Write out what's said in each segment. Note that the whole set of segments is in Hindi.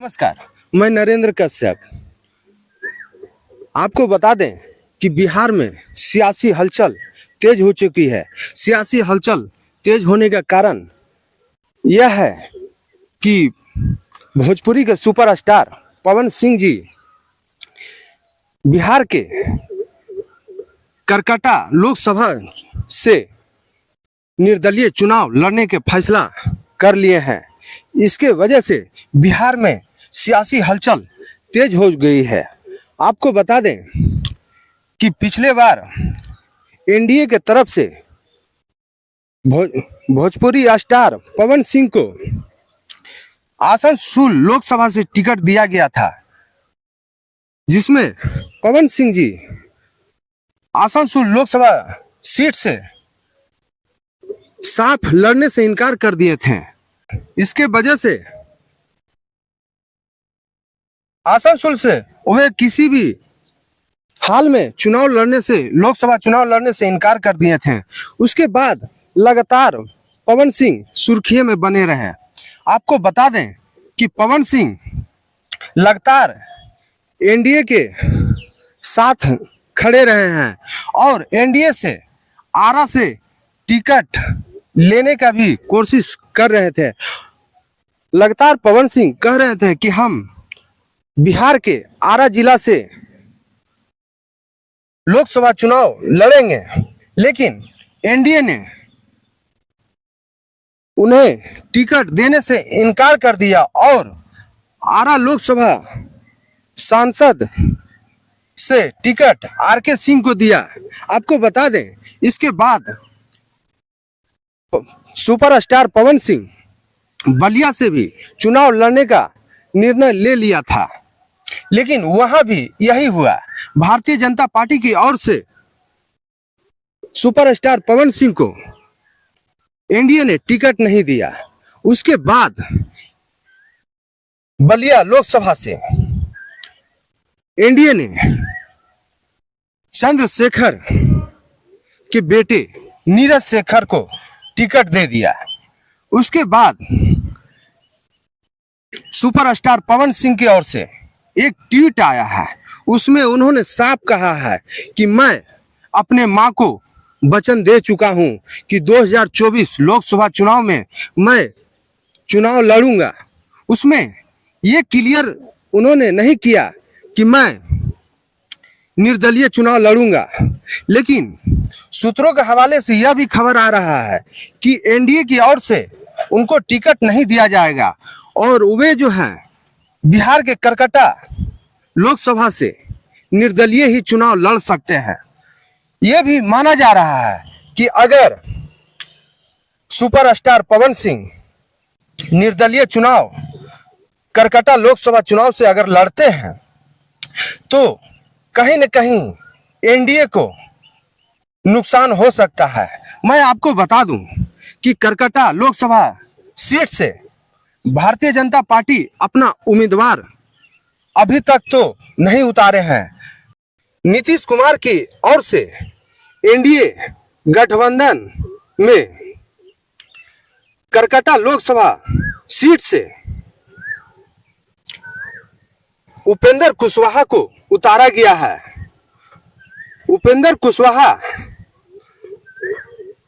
नमस्कार। मैं नरेंद्र कश्यप। आपको बता दें कि बिहार में सियासी हलचल तेज हो चुकी है। सियासी हलचल तेज होने का कारण यह है कि भोजपुरी के सुपरस्टार पवन सिंह जी बिहार के करकटा लोकसभा से निर्दलीय चुनाव लड़ने के फैसला कर लिए हैं। इसके वजह से बिहार में सियासी हलचल तेज हो गई है। आपको बता दें कि पिछले बार एनडीए के तरफ से भोजपुरी स्टार पवन सिंह को आसनसोल लोकसभा से टिकट दिया गया था, जिसमें पवन सिंह जी आसनसोल लोकसभा सीट से साफ लड़ने से इनकार कर दिए थे। इसके वजह से आसनसोल से वह किसी भी हाल में चुनाव लड़ने से लोकसभा चुनाव लड़ने से इनकार कर दिए थे। उसके बाद लगातार पवन सिंह सुर्खियों में बने रहे। आपको बता दें कि पवन सिंह लगातार एनडीए के साथ खड़े रहे हैं और एनडीए से आरा से टिकट लेने का भी कोशिश कर रहे थे। लगातार पवन सिंह कह रहे थे कि हम बिहार के आरा जिला से लोकसभा चुनाव लड़ेंगे, लेकिन एनडीए ने उन्हें टिकट देने से इनकार कर दिया और आरा लोकसभा सांसद से टिकट आरके सिंह को दिया। आपको बता दें, इसके बाद सुपरस्टार पवन सिंह बलिया से भी चुनाव लड़ने का निर्णय ले लिया था, लेकिन वहां भी यही हुआ। भारतीय जनता पार्टी की ओर से सुपरस्टार पवन सिंह को एनडीए ने टिकट नहीं दिया। उसके बाद बलिया लोकसभा से एनडीए ने चंद्रशेखर के बेटे नीरज शेखर को टिकट दे दिया। उसके बाद सुपरस्टार पवन सिंह की ओर से एक ट्वीट आया है, उसमें उन्होंने साफ कहा है कि मैं अपने मां को वचन दे चुका हूं कि 2024 लोकसभा चुनाव में मैं चुनाव लड़ूंगा। उसमें ये क्लियर उन्होंने नहीं किया कि मैं निर्दलीय चुनाव लड़ूंगा, लेकिन सूत्रों के हवाले से यह भी खबर आ रहा है कि एनडीए की ओर से उनको टिकट नहीं दिया जाएगा और वे जो हैं बिहार के करकटा लोकसभा से निर्दलीय ही चुनाव लड़ सकते हैं। यह भी माना जा रहा है कि अगर सुपरस्टार पवन सिंह निर्दलीय चुनाव करकटा लोकसभा चुनाव से अगर लड़ते हैं तो कहीं न कहीं एनडीए को नुकसान हो सकता है। मैं आपको बता दूं कि करकटा लोकसभा सीट से भारतीय जनता पार्टी अपना उम्मीदवार अभी तक तो नहीं उतारे हैं। नीतीश कुमार की ओर से एनडीए गठबंधन में करकटा लोकसभा सीट से उपेंद्र कुशवाहा को उतारा गया है। उपेंद्र कुशवाहा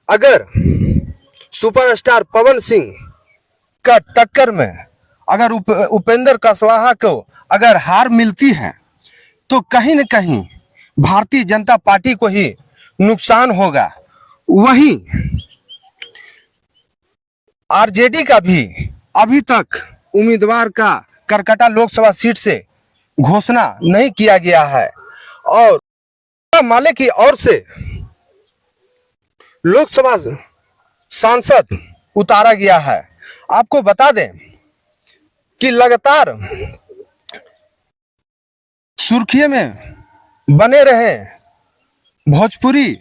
अगर सुपरस्टार पवन सिंह का टक्कर में अगर उपेंद्र कुशवाहा को अगर हार मिलती है तो कहीं न कहीं भारतीय जनता पार्टी को ही नुकसान होगा। वहीं आरजेडी का भी अभी तक उम्मीदवार का करकटा लोकसभा सीट से घोषणा नहीं किया गया है और माले की ओर से लोकसभा सांसद उतारा गया है। आपको बता दें कि लगातार सुर्खियों में बने रहे भोजपुरी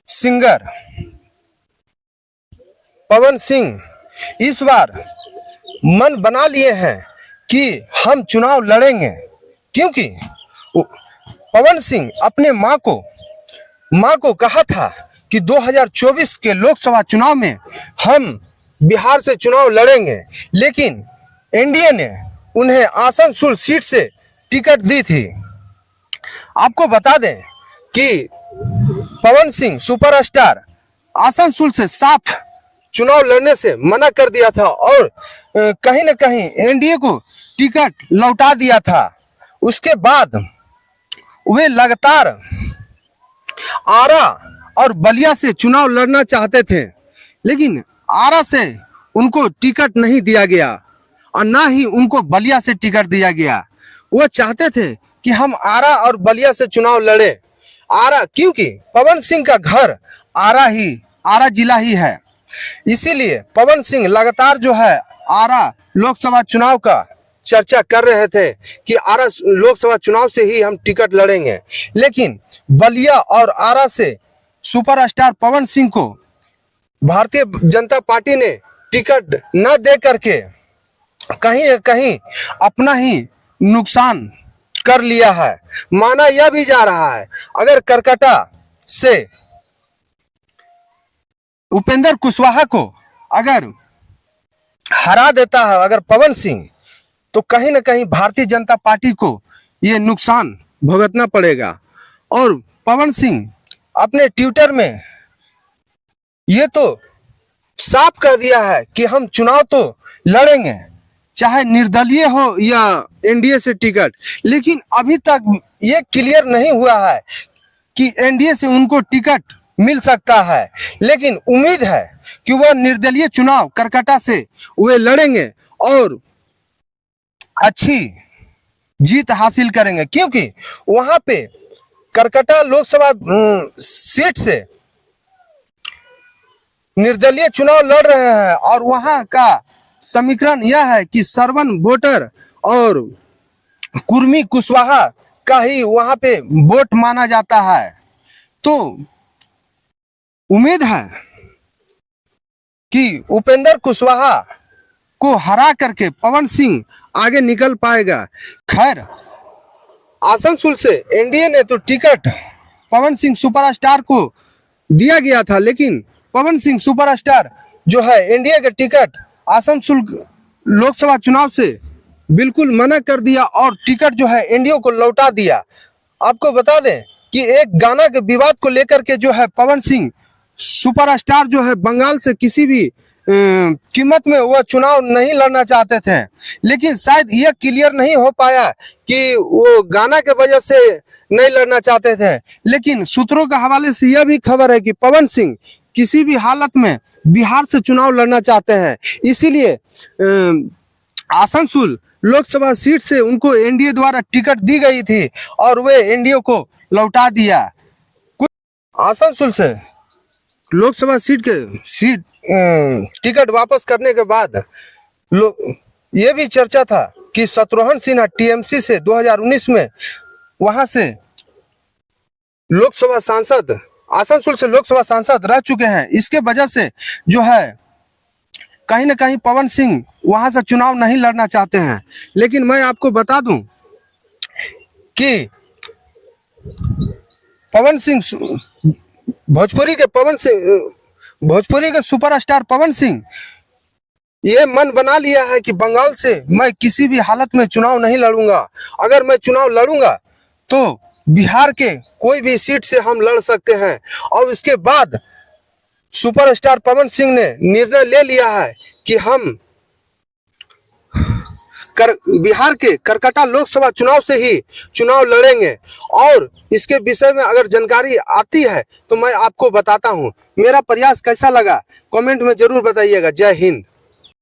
सिंगर पवन सिंह इस बार मन बना लिए हैं कि हम चुनाव लड़ेंगे, क्योंकि पवन सिंह अपने मां को कहा था कि 2024 के लोकसभा चुनाव में हम बिहार से चुनाव लड़ेंगे, लेकिन एनडीए ने उन्हें आसनसोल सीट से टिकट दी थी। आपको बता दें कि पवन सिंह सुपरस्टार आसनसोल से साफ चुनाव लड़ने से मना कर दिया था और कहीं न कहीं एनडीए को टिकट लौटा दिया था। उसके बाद वे लगातार आरा और बलिया से चुनाव लड़ना चाहते थे, लेकिन आरा से उनको टिकट नहीं दिया गया और ना ही उनको बलिया से टिकट दिया गया। वो चाहते थे कि हम आरा और बलिया से चुनाव लड़े। आरा, क्योंकि पवन सिंह का घर आरा जिला ही है, इसीलिए पवन सिंह लगातार जो है आरा लोकसभा चुनाव का चर्चा कर रहे थे कि आरा लोकसभा चुनाव से ही हम टिकट लड़ेंगे। लेकिन बलिया और आरा से सुपरस्टार पवन सिंह को भारतीय जनता पार्टी ने टिकट न दे करके कहीं कहीं अपना ही नुकसान कर लिया है। माना यह भी जा रहा है अगर करकटा से उपेंद्र कुशवाहा को अगर हरा देता है अगर पवन सिंह, तो कहीं ना कहीं भारतीय जनता पार्टी को ये नुकसान भुगतना पड़ेगा। और पवन सिंह अपने ट्विटर में ये तो साफ कर दिया है कि हम चुनाव तो लड़ेंगे, चाहे निर्दलीय हो या एनडीए से टिकट, लेकिन अभी तक ये क्लियर नहीं हुआ है कि एनडीए से उनको टिकट मिल सकता है। लेकिन उम्मीद है कि वह निर्दलीय चुनाव करकटा से वे लड़ेंगे और अच्छी जीत हासिल करेंगे, क्योंकि वहां पे करकटा लोकसभा सीट से निर्दलीय चुनाव लड़ रहे हैं और वहां का समीकरण यह है कि सरवन वोटर और कुर्मी कुशवाहा का ही वहां पे वोट माना जाता है। तो उम्मीद है कि उपेंद्र कुशवाहा को हरा करके पवन सिंह आगे निकल पाएगा। खैर, आसनसोल से एनडीए ने तो टिकट पवन सिंह सुपरस्टार को दिया गया था, लेकिन पवन सिंह सुपरस्टार जो है एनडीए का टिकट आसनसोल लोकसभा चुनाव से बिल्कुल मना कर दिया और टिकट जो है एनडीए को लौटा दिया। आपको बता दें कि एक गाना के विवाद को लेकर के जो है पवन सिंह सुपरस्टार जो है बंगाल से किसी भी कीमत में वह चुनाव नहीं लड़ना चाहते थे, लेकिन शायद यह क्लियर नहीं हो पाया कि वो गाना के वजह से नहीं लड़ना चाहते थे। लेकिन सूत्रों के हवाले से यह भी खबर है कि पवन सिंह किसी भी हालत में बिहार से चुनाव लड़ना चाहते हैं, इसीलिए आसनसोल लोकसभा सीट से उनको एनडीए द्वारा टिकट दी गई थी और वे एनडीए को लौटा दिया। आसनसोल से लोकसभा सीट टिकट वापस करने के बाद ये भी चर्चा था कि शत्रुघ्न सिन्हा टीएमसी से 2019 में वहां से लोकसभा सांसद आसनसोल से लोकसभा सांसद रह चुके हैं। इसके वजह से जो है कहीं ना कहीं पवन सिंह वहां से चुनाव नहीं लड़ना चाहते हैं। लेकिन मैं आपको बता दूं कि पवन सिंह भोजपुरी के सुपरस्टार पवन सिंह ये मन बना लिया है कि बंगाल से मैं किसी भी हालत में चुनाव नहीं लड़ूंगा। अगर मैं चुनाव लड़ूंगा तो बिहार के कोई भी सीट से हम लड़ सकते हैं। और इसके बाद सुपरस्टार पवन सिंह ने निर्णय ले लिया है कि हम बिहार के करकटा लोकसभा चुनाव से ही चुनाव लड़ेंगे। और इसके विषय में अगर जानकारी आती है तो मैं आपको बताता हूं। मेरा प्रयास कैसा लगा कमेंट में जरूर बताइएगा। जय हिंद।